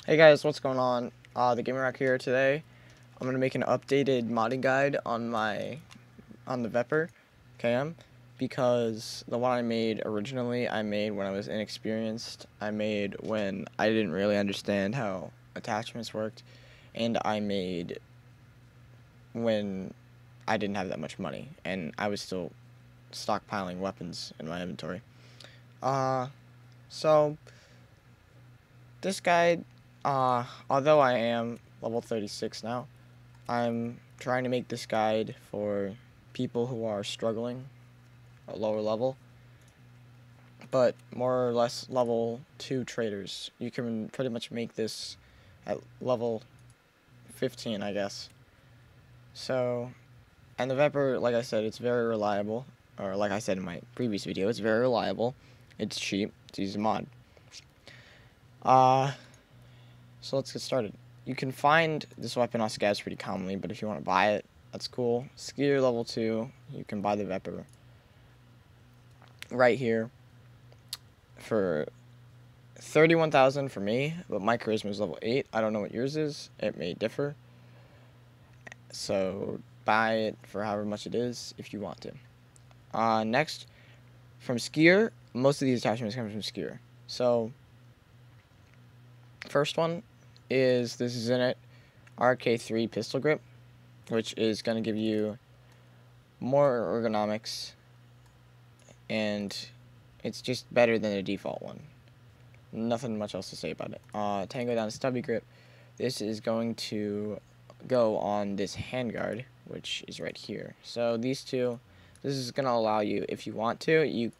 Hey guys, what's going on? The Gamer Rock here today. I'm gonna make an updated modding guide on the VEPR cam because the one I made originally I made when I was inexperienced. I made when I didn't really understand how attachments worked, and I made when I didn't have that much money and I was still stockpiling weapons in my inventory. So this guide, although I am level 36 now, I'm trying to make this guide for people who are struggling at lower level, but more or less level 2 traders. You can pretty much make this at level 15, I guess. So, and the VEPR, like I said, it's very reliable, or like I said in my previous video, it's very reliable. It's cheap to use a mod. So let's get started. You can find this weapon on scavs pretty commonly, but if you want to buy it, that's cool. Skier level 2, you can buy the VEPR right here for 31,000 for me, but my charisma is level 8. I don't know what yours is. It may differ. So buy it for however much it is if you want to. Next, from Skier, most of these attachments come from Skier. So first one is this is in it RK3 pistol grip, which is going to give you more ergonomics, and it's just better than the default one. Nothing much else to say about it. Tango down stubby grip. This is going to go on this handguard, which is right here. So these two, this is going to allow you, if you want to,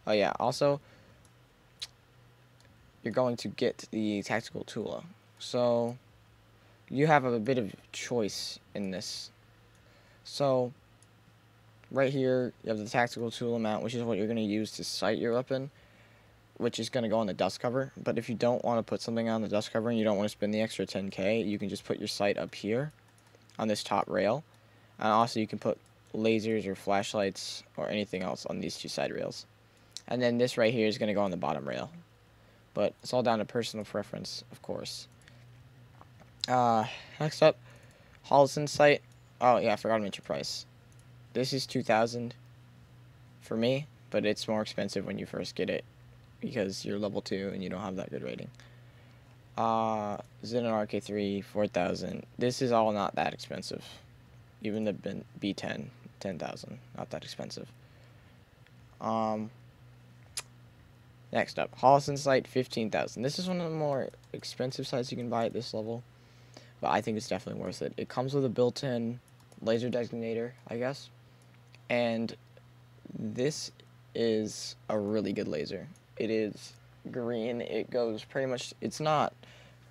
oh yeah, also, you're going to get the tactical Tula. So you have a bit of choice in this. So right here, you have the tactical tool mount, which is what you're going to use to sight your weapon, which is going to go on the dust cover. But if you don't want to put something on the dust cover and you don't want to spend the extra 10k, you can just put your sight up here on this top rail. And also you can put lasers or flashlights or anything else on these two side rails. And then this right here is going to go on the bottom rail. But it's all down to personal preference, of course. Next up, Holliston sight. Oh yeah, I forgot to mention price. This is 2,000 for me, but it's more expensive when you first get it because you're level 2 and you don't have that good rating. Zen RK3, 4,000. This is all not that expensive. Even the B10, 10,000, not that expensive. Next up, Holliston sight, 15,000. This is one of the more expensive sights you can buy at this level, but I think it's definitely worth it. It comes with a built-in laser designator, I guess, and this is a really good laser. It is green. It goes pretty much,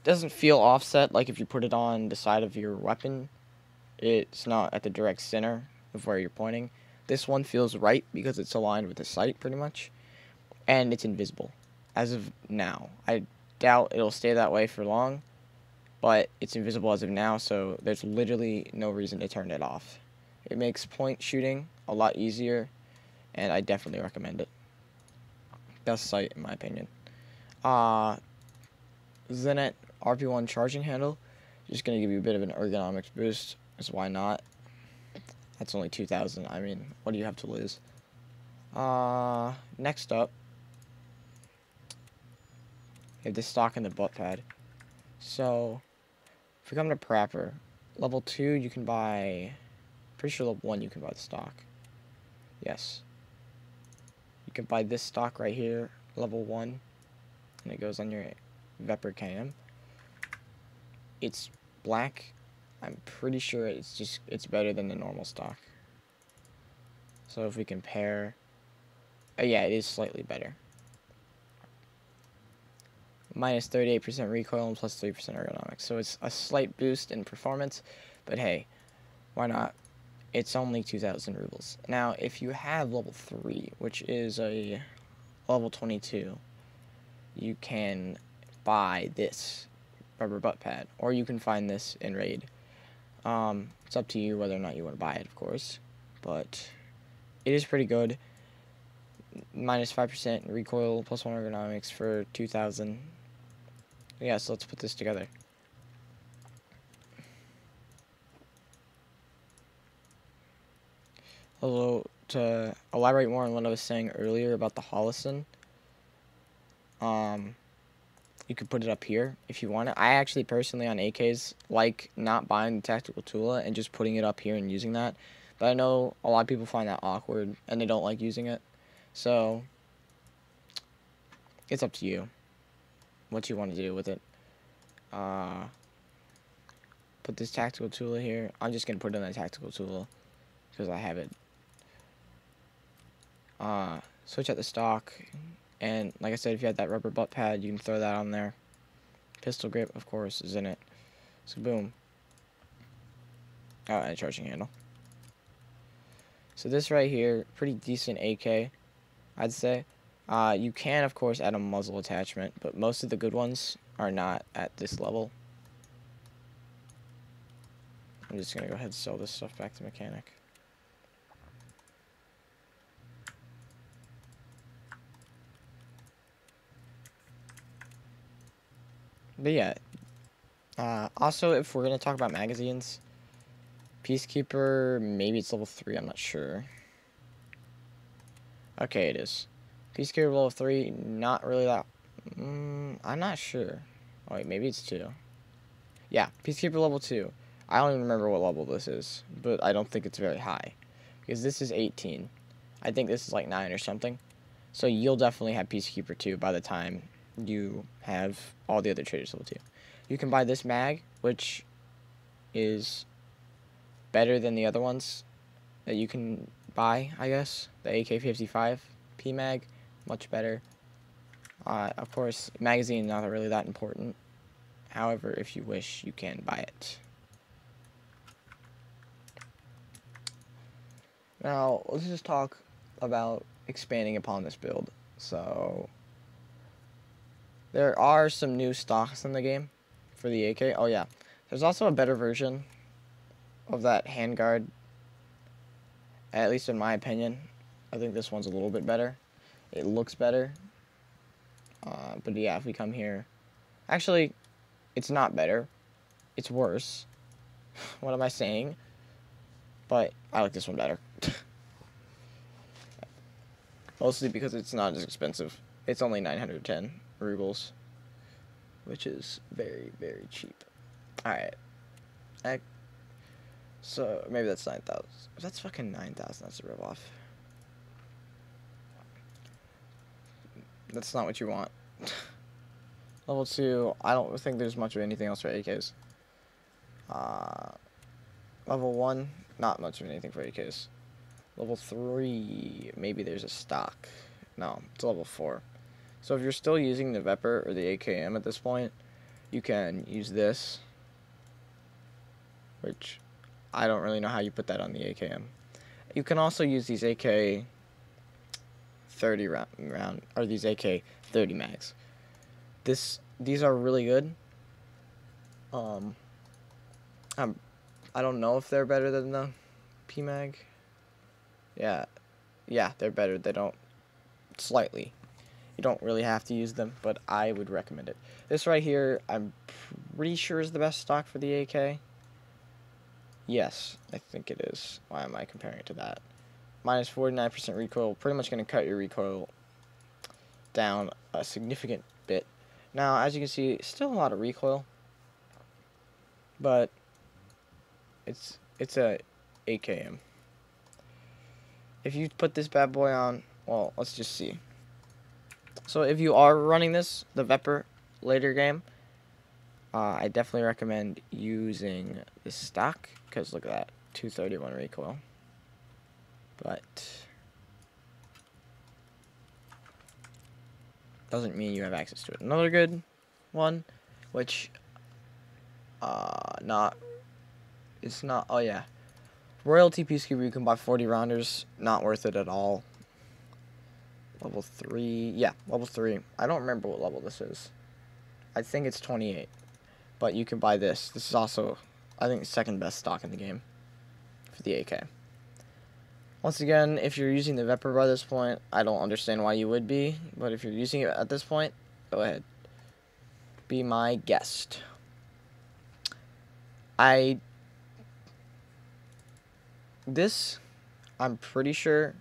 doesn't feel offset like if you put it on the side of your weapon. It's not at the direct center of where you're pointing. This one feels right because it's aligned with the sight pretty much. And it's invisible as of now. I doubt it'll stay that way for long, but it's invisible as of now, so there's literally no reason to turn it off. It makes point shooting a lot easier, and I definitely recommend it. Best sight in my opinion. Zenet RP1 charging handle, just gonna give you a bit of an ergonomics boost, so why not? That's only 2,000. I mean, what do you have to lose? Next up, you have the stock and the butt pad. So, if we come to Prapper, level 2 you can buy, pretty sure level 1 you can buy the stock. Yes. You can buy this stock right here, level 1, and it goes on your VEPR cam. It's black. I'm pretty sure it's better than the normal stock. So if we compare, yeah, it is slightly better. Minus 38% recoil and plus 3% ergonomics. So it's a slight boost in performance, but hey, why not? It's only 2,000 rubles. Now, if you have level 3, which is a level 22, you can buy this rubber butt pad, or you can find this in raid. It's up to you whether or not you want to buy it, of course, but it is pretty good. Minus 5% recoil, plus 1 ergonomics for 2,000. Yeah, so let's put this together. Although, to elaborate more on what I was saying earlier about the Holocene, you could put it up here if you want it. I actually personally on AKs like not buying the tactical Tula and just putting it up here and using that. But I know a lot of people find that awkward and they don't like using it. So it's up to you what you want to do with it. Put this tactical Tula here. I'm just going to put it in that tactical Tula because I have it. Switch out the stock. And like I said, if you had that rubber butt pad, you can throw that on there. Pistol grip, of course, is in it. So boom. Oh, and a charging handle. So this right here, pretty decent AK, I'd say. You can, of course, add a muzzle attachment, but most of the good ones are not at this level. I'm just going to go ahead and sell this stuff back to mechanic. But yeah, also if we're going to talk about magazines, Peacekeeper, maybe it's level 3, I'm not sure. Okay, it is. Peacekeeper level 3, not really that, I'm not sure. Oh wait, maybe it's 2. Yeah, Peacekeeper level 2. I don't even remember what level this is, but I don't think it's very high. Because this is 18. I think this is like 9 or something. So you'll definitely have Peacekeeper 2 by the time you have all the other traders level 2. You can buy this mag, which is better than the other ones that you can buy, I guess. The AK-55 P mag, much better. Of course, magazine not really that important. However, if you wish, you can buy it. Now, let's just talk about expanding upon this build. So, there are some new stocks in the game for the AK. Oh yeah, there's also a better version of that handguard. At least in my opinion, I think this one's a little bit better. It looks better. But yeah, if we come here, actually, it's not better. It's worse. What am I saying? But I like this one better. Mostly because it's not as expensive. It's only 910 rubles, which is very, very cheap. Alright. So, maybe that's 9,000. If that's fucking 9,000, that's a ripoff. That's not what you want. Level 2, I don't think there's much of anything else for AKs. Level 1, not much of anything for AKs. Level 3, maybe there's a stock. No, it's level 4. So if you're still using the VEPR or the AKM at this point, you can use this, which I don't really know how you put that on the AKM. You can also use these AK 30 round or these AK 30 mags. These are really good. I don't know if they're better than the PMag. Yeah, they're better. They don't slightly. You don't really have to use them, but I would recommend it. This right here, I'm pretty sure is the best stock for the AK. Yes, I think it is. Why am I comparing it to that? Minus 49% recoil, pretty much going to cut your recoil down a significant bit. Now, as you can see, still a lot of recoil, but it's a AKM. If you put this bad boy on, well, let's just see. So if you are running this, the VEPR later game, I definitely recommend using the stock, because look at that, 231 recoil. But doesn't mean you have access to it. Another good one, which it's not, oh yeah, Royalty Peacekeeper, you can buy 40 rounders, not worth it at all. Level 3, yeah, level 3. I don't remember what level this is. I think it's 28. But you can buy this. This is also, I think, second best stock in the game for the AK. Once again, if you're using the VEPR by this point, I don't understand why you would be. But if you're using it at this point, go ahead. be my guest. This, I'm pretty sure,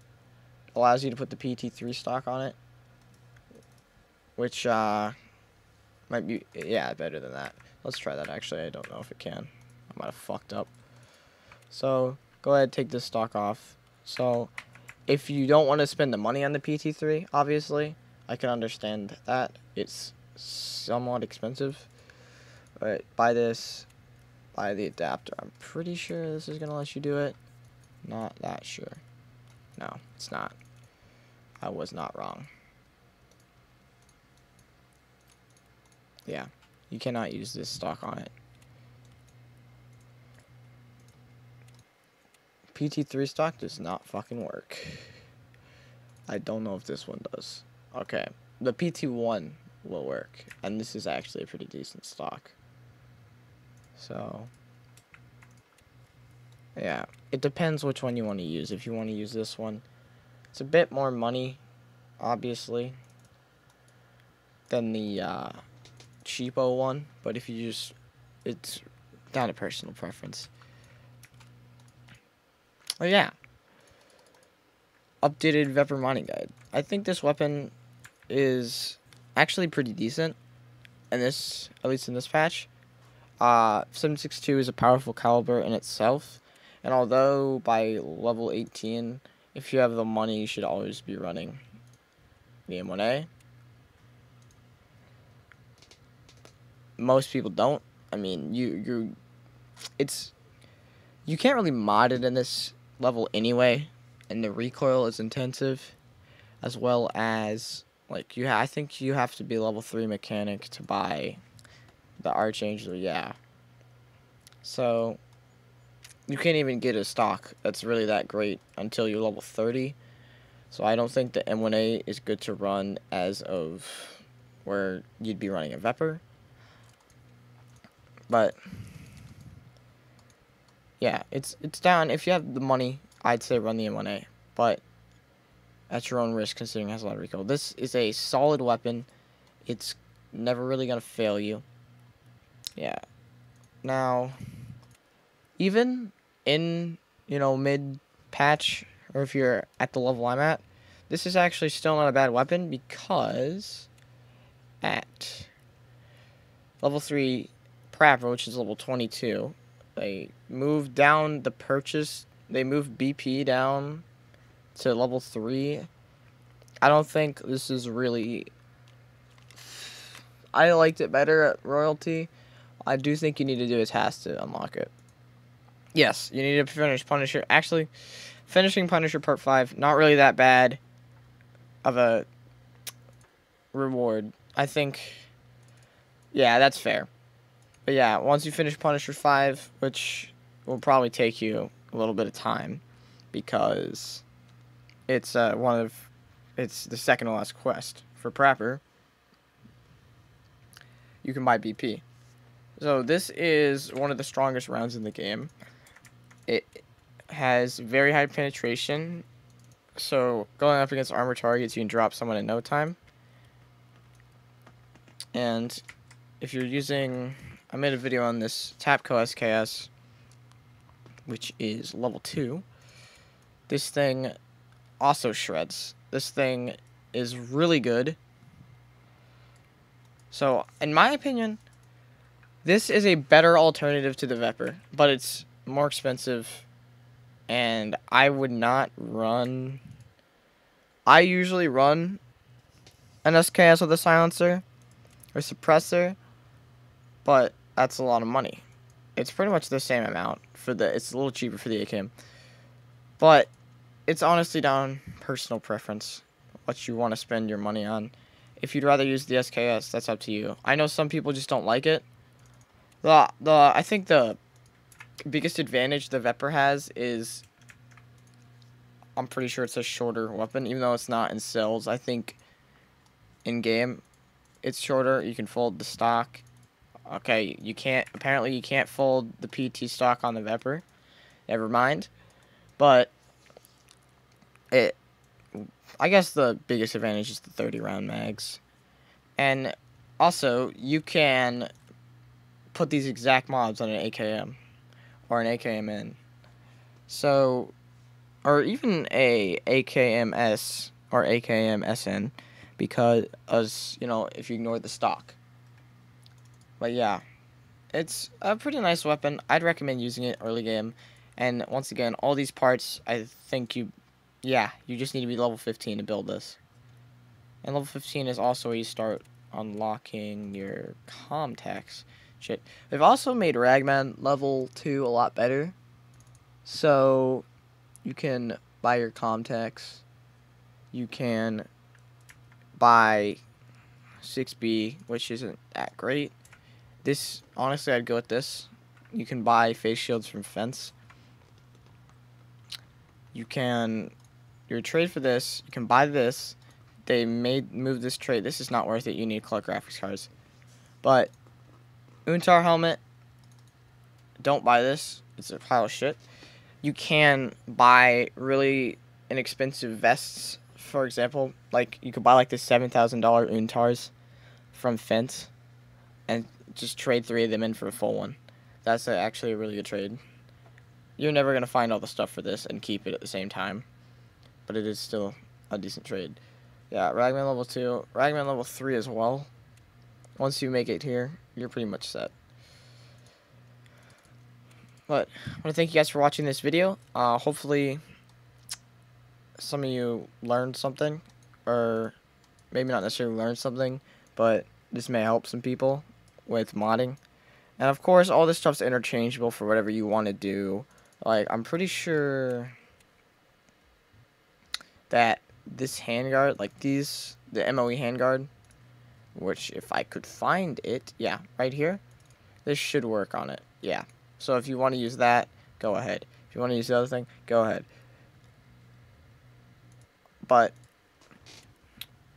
allows you to put the PT3 stock on it, which might be, yeah, better than that. Let's try that. Actually, I don't know if it can. I might have fucked up. So go ahead, take this stock off. So if you don't want to spend the money on the PT3, obviously, I can understand that. It's somewhat expensive. But buy this, buy the adapter. I'm pretty sure this is going to let you do it. Not that sure. No, it's not. I was not wrong. Yeah, you cannot use this stock on it. PT3 stock does not fucking work. I don't know if this one does. Okay, the PT1 will work, and this is actually a pretty decent stock. So, yeah, it depends which one you want to use. If you want to use this one, it's a bit more money, obviously, than the cheapo one, but if you just, it's down to personal preference. Oh yeah, updated VEPR mining guide. I think this weapon is actually pretty decent, and this, at least in this patch. 7.62 is a powerful caliber in itself, and although by level 18, if you have the money, you should always be running the M1A. Most people don't. I mean, you can't really mod it in this level anyway, and the recoil is intensive, as well as like I think you have to be level 3 mechanic to buy the Archangel. Yeah, so you can't even get a stock that's really that great until you're level 30. So I don't think the M1A is good to run as of where you'd be running a VEPR. But yeah, it's down. If you have the money, I'd say run the M1A, but at your own risk, considering it has a lot of recoil. This is a solid weapon. It's never really gonna fail you. Yeah. Now, even in, mid patch, or if you're at the level I'm at, this is actually still not a bad weapon, because at level 3 Prapor, which is level 22, they moved down the purchase. They moved BP down to level 3. I don't think this is really. I liked it better at Royalty. I do think you need to do a task to unlock it. Yes, you need to finish Punisher. Actually, finishing Punisher Part 5, not really that bad of a reward. I think, yeah, that's fair. But yeah, once you finish Punisher 5, which will probably take you a little bit of time, because it's it's the second to last quest for Prapor, you can buy BP. So this is one of the strongest rounds in the game. It has very high penetration, so going up against armor targets, you can drop someone in no time. And if you're using, I made a video on this Tapco SKS, which is level 2. This thing also shreds. This thing is really good. So, in my opinion, this is a better alternative to the VEPR, but it's more expensive, and I would not run. I usually run an SKS with a silencer or suppressor, but that's a lot of money. It's pretty much the same amount for it's a little cheaper for the AKM, but it's honestly down personal preference, what you want to spend your money on. If you'd rather use the SKS, that's up to you. I know some people just don't like it. I think the biggest advantage the VEPR has is, I'm pretty sure it's a shorter weapon, even though it's not in cells. I think in game it's shorter. You can fold the stock. Okay, apparently you can't fold the PT stock on the VEPR. Never mind. But I guess the biggest advantage is the 30 round mags. And Also, you can put these exact mobs on an AKM or an AKMN. So, or even a AKMS or AKMSN, because, you know, if you ignore the stock. But yeah, it's a pretty nice weapon. I'd recommend using it early game. And once again, all these parts, I think you just need to be level 15 to build this. And level 15 is also where you start unlocking your contacts. Shit. They've also made Ragman level 2 a lot better. So, you can buy your contacts. You can buy 6B, which isn't that great. This, honestly, I'd go with this. You can buy face shields from Fence. You can, your trade for this, you can buy this. They move this trade. This is not worth it. You need to collect graphics cards. But, Untar helmet, don't buy this. It's a pile of shit. You can buy really inexpensive vests, for example. Like, you could buy like the $7,000 Untars from Fence and just trade 3 of them in for a full one. That's actually a really good trade. You're never going to find all the stuff for this and keep it at the same time, but it is still a decent trade. Yeah, Ragman level 2, Ragman level 3 as well. Once you make it here, you're pretty much set. But I want to thank you guys for watching this video. Hopefully some of you learned something, or maybe not necessarily learned something, but this may help some people with modding. And of course, all this stuff's interchangeable for whatever you want to do. Like, I'm pretty sure that this handguard, like these, the MOE handguard, which if I could find it, yeah, right here, this should work on it, yeah. So if you want to use that, go ahead. If you want to use the other thing, go ahead. But,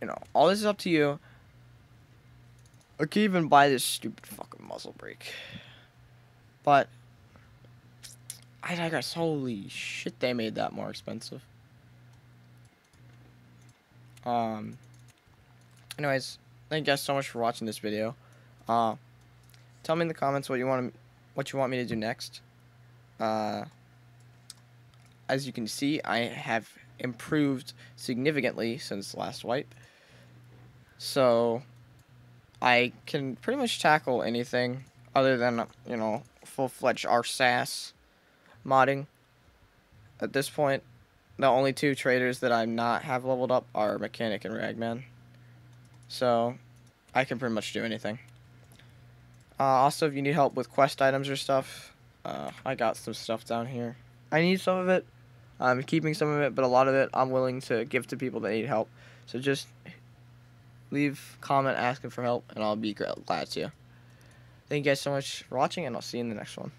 you know, all this is up to you. I could even buy this stupid fucking muzzle brake. But, I digress. Holy shit, they made that more expensive. Anyways, thank you guys so much for watching this video. Tell me in the comments what you want me to do next. As you can see, I have improved significantly since last wipe. So, I can pretty much tackle anything other than, you know, full-fledged RSAS modding. At this point, the only 2 traders that I not have leveled up are Mechanic and Ragman. So, I can pretty much do anything. Also, if you need help with quest items or stuff, I got some stuff down here. I need some of it. I'm keeping some of it, but a lot of it I'm willing to give to people that need help. So just leave a comment asking for help, and I'll be glad to. Thank you guys so much for watching, and I'll see you in the next one.